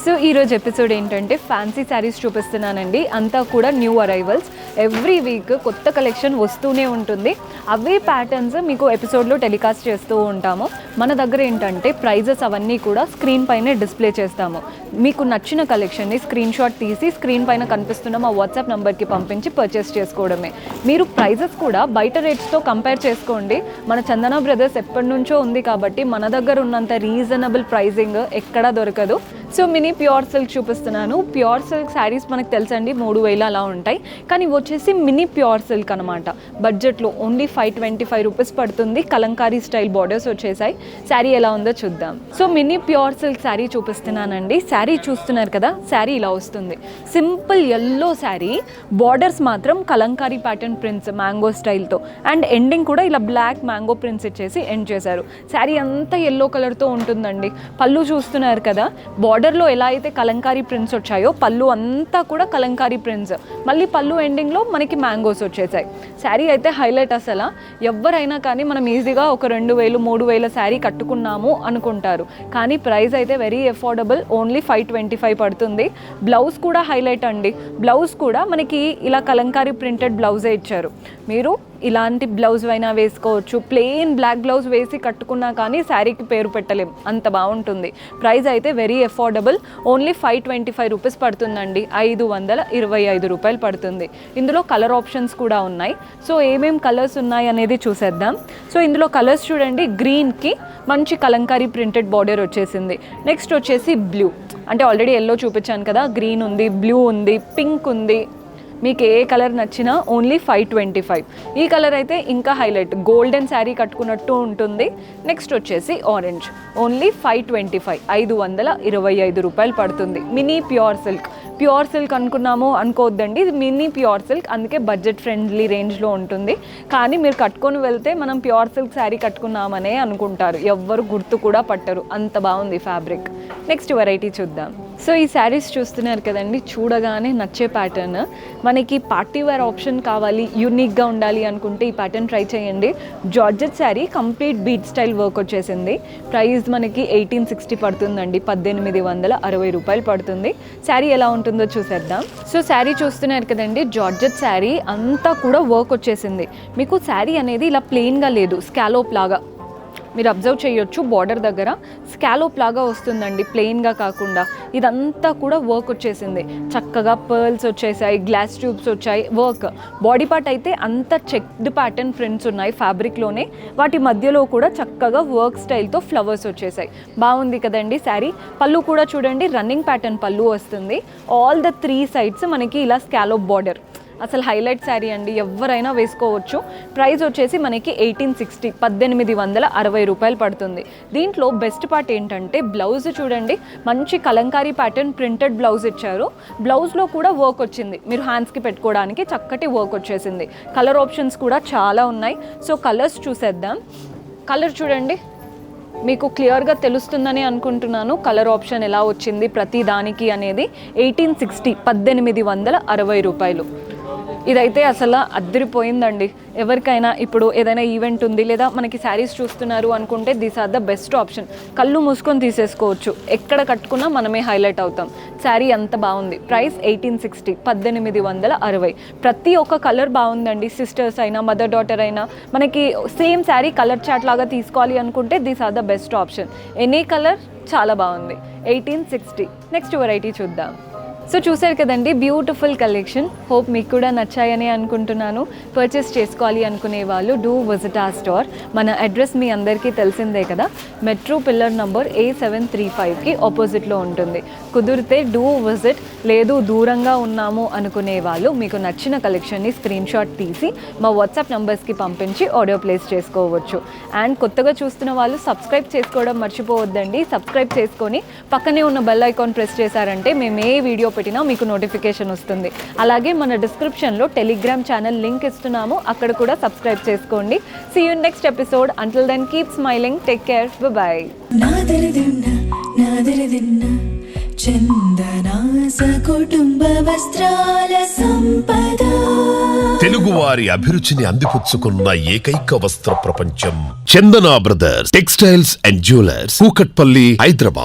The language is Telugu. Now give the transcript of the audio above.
సో ఈరోజు ఎపిసోడ్ ఏంటంటే ఫ్యాన్సీ శారీస్ చూపిస్తున్నానండి. అంతా కూడా న్యూ అరైవల్స్. ఎవ్రీ వీక్ కొత్త కలెక్షన్ వస్తూనే ఉంటుంది. అవే ప్యాటర్న్స్ మీకు ఎపిసోడ్లో టెలికాస్ట్ చేస్తూ ఉంటాము. మన దగ్గర ఏంటంటే ప్రైజెస్ అవన్నీ కూడా స్క్రీన్ పైనే డిస్ప్లే చేస్తాము. మీకు నచ్చిన కలెక్షన్ని స్క్రీన్ షాట్ తీసి స్క్రీన్ పైన కనిపిస్తున్న మా వాట్సాప్ నెంబర్కి పంపించి పర్చేస్ చేసుకోవడమే. మీరు ప్రైజెస్ కూడా బయట రేట్స్తో కంపేర్ చేసుకోండి. మన చందన బ్రదర్స్ ఎప్పటి నుంచో ఉంది కాబట్టి మన దగ్గర ఉన్నంత రీజనబుల్ ప్రైజింగ్ ఎక్కడా దొరకదు. సో మినీ ప్యూర్ సిల్క్ చూపిస్తున్నాను. ప్యూర్ సిల్క్ శారీస్ మనకు తెలుసండి 3000 అలా ఉంటాయి. కానీ వచ్చేసి మినీ ప్యూర్ సిల్క్ అనమాట. బడ్జెట్లో ఓన్లీ 525 రూపీస్ పడుతుంది. కలంకారీ స్టైల్ బార్డర్స్ వచ్చేసాయి. శారీ ఎలా ఉందో చూద్దాం. So mini pure silk sari చూపిస్తున్నానండి. శారీ చూస్తున్నారు కదా, శారీ ఇలా వస్తుంది. సింపుల్ ఎల్లో శారీ, బార్డర్స్ మాత్రం కలంకారీ ప్యాటర్న్ ప్రింట్స్ మ్యాంగో స్టైల్తో, అండ్ ఎండింగ్ కూడా ఇలా బ్లాక్ మ్యాంగో ప్రింట్స్ ఇచ్చేసి ఎండ్ చేశారు. శారీ అంతా ఎల్లో కలర్తో ఉంటుందండి. పళ్ళు చూస్తున్నారు కదా, బార్డర్లో ఎలా అయితే కలంకారీ ప్రింట్స్ వచ్చాయో పళ్ళు అంతా కూడా కలంకారీ ప్రింట్స్. మళ్ళీ పళ్ళు ఎండింగ్లో మనకి మ్యాంగోస్ వచ్చేసాయి. శారీ అయితే హైలైట్. అసలు ఎవరైనా కానీ మనం ఈజీగా ఒక 2000-3000 శారీ కట్టుకున్నాము అనుకుంటారు. కానీ ప్రైస్ అయితే వెరీ అఫోర్డబుల్. ఓన్లీ 525 పడుతుంది. బ్లౌజ్ కూడా హైలైట్ అండి. బ్లౌజ్ కూడా మనకి ఇలా కలంకారీ ప్రింటెడ్ బ్లౌజే ఇచ్చారు. మీరు ఇలాంటి బ్లౌజ్ అయినా వేసుకోవచ్చు. ప్లెయిన్ బ్లాక్ బ్లౌజ్ వేసి కట్టుకున్నా కానీ శారీకి పేరు పెట్టలేం, అంత బాగుంటుంది. ప్రైస్ అయితే వెరీ అఫోర్డబుల్. ఓన్లీ 525 రూపీస్ పడుతుందండి. 525 రూపాయలు పడుతుంది. ఇందులో కలర్ ఆప్షన్స్ కూడా ఉన్నాయి. సో ఏమేం కలర్స్ ఉన్నాయి అనేది చూసేద్దాం. సో ఇందులో కలర్స్ చూడండి. గ్రీన్కి మంచి కలంకారీ ప్రింటెడ్ బార్డర్ వచ్చేసింది. నెక్స్ట్ వచ్చేసి బ్లూ, అంటే ఆల్రెడీ ఎల్లో చూపించాను కదా, గ్రీన్ ఉంది, బ్లూ ఉంది, పింక్ ఉంది. మీకు ఏ కలర్ నచ్చినా ఓన్లీ 525. ఈ కలర్ అయితే ఇంకా హైలైట్, గోల్డెన్ శారీ కట్టుకున్నట్టు ఉంటుంది. నెక్స్ట్ వచ్చేసి ఆరెంజ్, ఓన్లీ 525, 525 రూపాయలు పడుతుంది. Mini pure silk. Pure silk అనుకున్నాము అనుకోవద్దండి, ఇది మినీ ప్యూర్ సిల్క్, అందుకే బడ్జెట్ ఫ్రెండ్లీ రేంజ్లో ఉంటుంది. కానీ మీరు కట్టుకొని వెళ్తే మనం ప్యూర్ సిల్క్ శారీ కట్టుకున్నామనే అనుకుంటారు. ఎవ్వరు గుర్తు కూడా పట్టరు, అంత బాగుంది ఫ్యాబ్రిక్. నెక్స్ట్ వెరైటీ చూద్దాం. సో ఈ శారీస్ చూస్తున్నారు కదండి, చూడగానే నచ్చే ప్యాటర్న్. మనకి పార్టీ వేర్ ఆప్షన్ కావాలి, యూనిక్గా ఉండాలి అనుకుంటే ఈ ప్యాటర్న్ ట్రై చేయండి. Georgette sari, complete beat style work వచ్చేసింది. ప్రైస్ మనకి 1860 పడుతుందండి. 1860 రూపాయలు పడుతుంది. శారీ ఎలా ఉంటుందో చూసేద్దాం. సో శారీ చూస్తున్నారు కదండి, జార్జెట్ శారీ అంతా కూడా వర్క్ వచ్చేసింది. మీకు శారీ అనేది ఇలా ప్లెయిన్గా లేదు, స్కాలోప్ లాగా మీరు అబ్జర్వ్ చేయొచ్చు. బార్డర్ దగ్గర స్కాలోప్ లాగా వస్తుందండి, ప్లెయిన్గా కాకుండా. ఇదంతా కూడా వర్క్ వచ్చేసింది. చక్కగా పర్ల్స్ వచ్చేసాయి, గ్లాస్ ట్యూబ్స్ వచ్చాయి, వర్క్. బాడీ పార్ట్ అయితే అంత చెక్డ్ ప్యాటర్న్ ప్రింట్స్ ఉన్నాయి ఫ్యాబ్రిక్లోనే. వాటి మధ్యలో కూడా చక్కగా వర్క్ స్టైల్తో ఫ్లవర్స్ వచ్చేసాయి. బాగుంది కదండి శారీ. పళ్ళు కూడా చూడండి, రన్నింగ్ ప్యాటర్న్ పళ్ళు వస్తుంది. ఆల్ ద 3 సైడ్స్ మనకి ఇలా స్కాలోప్ బార్డర్. అసలు హైలైట్ శారీ అండి, ఎవరైనా వేసుకోవచ్చు. ప్రైస్ వచ్చేసి మనకి 1860, 1860 రూపాయలు పడుతుంది. దీంట్లో బెస్ట్ పార్ట్ ఏంటంటే బ్లౌజ్ చూడండి, మంచి కలంకారీ ప్యాటర్న్ ప్రింటెడ్ బ్లౌజ్ ఇచ్చారు. బ్లౌజ్లో కూడా వర్క్ వచ్చింది, మీరు హ్యాండ్స్కి పెట్టుకోవడానికి చక్కటి వర్క్ వచ్చేసింది. కలర్ ఆప్షన్స్ కూడా చాలా ఉన్నాయి. సో కలర్స్ చూసేద్దాం. కలర్ చూడండి, మీకు క్లియర్గా తెలుస్తుందని అనుకుంటున్నాను కలర్ ఆప్షన్ ఎలా వచ్చింది ప్రతి దానికి అనేది. 1860, 1860 రూపాయలు. ఇదైతే అసలు అద్దరిపోయిందండి. ఎవరికైనా ఇప్పుడు ఏదైనా ఈవెంట్ ఉంది లేదా మనకి శారీస్ చూస్తున్నారు అనుకుంటే these are the best option. కళ్ళు మూసుకొని తీసేసుకోవచ్చు, ఎక్కడ కట్టుకున్నా మనమే హైలైట్ అవుతాం. శారీ అంత బాగుంది. ప్రైస్ 1860, 1860. ప్రతి ఒక్క కలర్ బాగుందండి. సిస్టర్స్ అయినా మదర్ డాటర్ అయినా మనకి సేమ్ శారీ కలర్ చాట్ లాగా తీసుకోవాలి అనుకుంటే these are the best option. Any colour చాలా బాగుంది. 1860. నెక్స్ట్ వెరైటీ చూద్దాం. సో చూసారు కదండి, బ్యూటిఫుల్ కలెక్షన్. హోప్ మీకు కూడా నచ్చాయని అనుకుంటున్నాను. పర్చేస్ చేసుకోవాలి అనుకునే వాళ్ళు డూ విజిట్ ఆ స్టోర్. మన అడ్రస్ మీ అందరికీ తెలిసిందే కదా, మెట్రో పిల్లర్ నంబర్ A735కి ఆపోజిట్లో ఉంటుంది. కుదిరితే డూ విజిట్. లేదు దూరంగా ఉన్నాము అనుకునే వాళ్ళు మీకు నచ్చిన కలెక్షన్ని స్క్రీన్ షాట్ తీసి మా వాట్సాప్ నెంబర్స్కి పంపించి ఆర్డర్ ప్లేస్ చేసుకోవచ్చు. అండ్ కొత్తగా చూస్తున్న వాళ్ళు సబ్స్క్రైబ్ చేసుకోవడం మర్చిపోవద్దండి. సబ్స్క్రైబ్ చేసుకొని పక్కనే ఉన్న బెల్ ఐకాన్ ప్రెస్ చేశారంటే మేము ఏ వీడియో పెట్టినా మీకు నోటిఫికేషన్ వస్తుంది. అలాగే మన డిస్క్రిప్షన్లో టెలిగ్రామ్ ఛానల్ లింక్ ఇస్తున్నాము, అక్కడ కూడా సబ్స్క్రైబ్ చేసుకోండి. See you next episode. Until then keep smiling. Take care. Bye. కుటుంబ వస్త్రాల సంపద. తెలుగువారి అభిరుచిని అందిపుచ్చుకున్న ఏకైక వస్త్ర ప్రపంచం Chandana brothers textiles and jewellers, Kukatpally, Hyderabad.